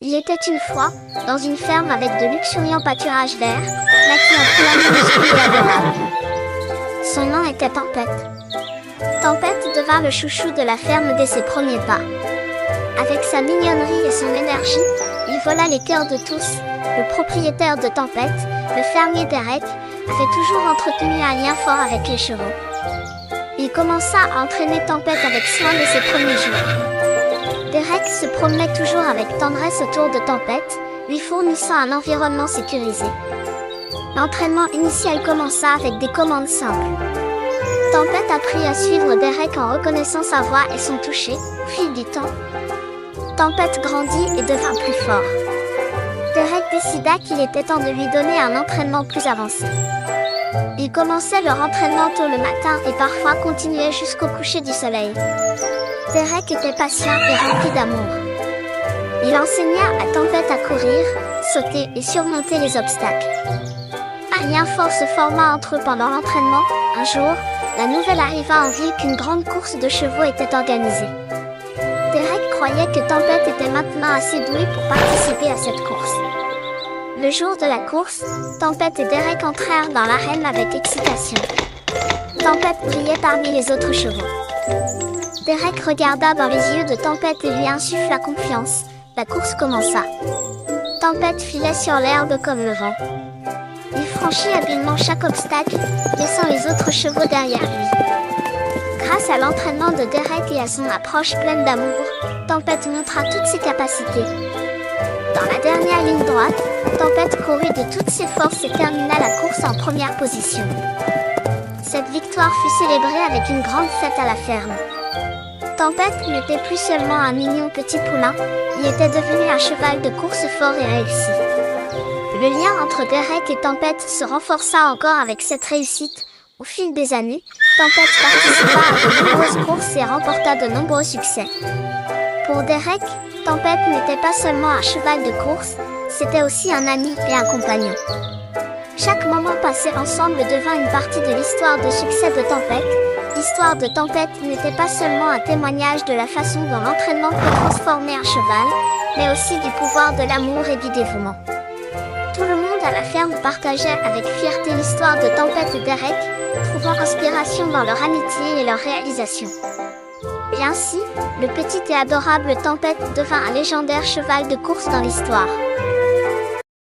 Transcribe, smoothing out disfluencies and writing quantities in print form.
Il était une fois, dans une ferme avec de luxuriants pâturages verts, naquit un poulain minuscule et adorable. Son nom était Tempête. Tempête devint le chouchou de la ferme dès ses premiers pas. Avec sa mignonnerie et son énergie, il vola les cœurs de tous. Le propriétaire de Tempête, le fermier Derek, avait toujours entretenu un lien fort avec les chevaux. Il commença à entraîner Tempête avec soin dès ses premiers jours. Derek se promenait toujours avec tendresse autour de Tempête, lui fournissant un environnement sécurisé. L'entraînement initial commença avec des commandes simples. Tempête apprit à suivre Derek en reconnaissant sa voix et son toucher. Au fil du temps, Tempête grandit et devint plus fort. Derek décida qu'il était temps de lui donner un entraînement plus avancé. Il commençait leur entraînement tôt le matin et parfois continuait jusqu'au coucher du soleil. Derek était patient et rempli d'amour. Il enseigna à Tempête à courir, sauter et surmonter les obstacles. Un lien fort se forma entre eux pendant l'entraînement. Un jour, la nouvelle arriva en ville qu'une grande course de chevaux était organisée. Derek croyait que Tempête était maintenant assez doué pour participer à cette course. Le jour de la course, Tempête et Derek entrèrent dans l'arène avec excitation. Tempête brillait parmi les autres chevaux. Derek regarda dans les yeux de Tempête et lui insuffla confiance. La course commença. Tempête filait sur l'herbe comme le vent. Il franchit habilement chaque obstacle, laissant les autres chevaux derrière lui. Grâce à l'entraînement de Derek et à son approche pleine d'amour, Tempête montra toutes ses capacités. Dans la dernière ligne droite, Tempête courut de toutes ses forces et termina la course en première position. Cette victoire fut célébrée avec une grande fête à la ferme. Tempête n'était plus seulement un mignon petit poulain, il était devenu un cheval de course fort et réussi. Le lien entre Derek et Tempête se renforça encore avec cette réussite. Au fil des années, Tempête participa à de nombreuses courses et remporta de nombreux succès. Pour Derek, Tempête n'était pas seulement un cheval de course, c'était aussi un ami et un compagnon. Chaque moment passé ensemble devint une partie de l'histoire de succès de Tempête. L'histoire de Tempête n'était pas seulement un témoignage de la façon dont l'entraînement peut transformer un cheval, mais aussi du pouvoir de l'amour et du dévouement. Tout le monde à la ferme partageait avec fierté l'histoire de Tempête et Derek, trouvant inspiration dans leur amitié et leur réalisation. Et ainsi, le petit et adorable Tempête devint un légendaire cheval de course dans l'histoire.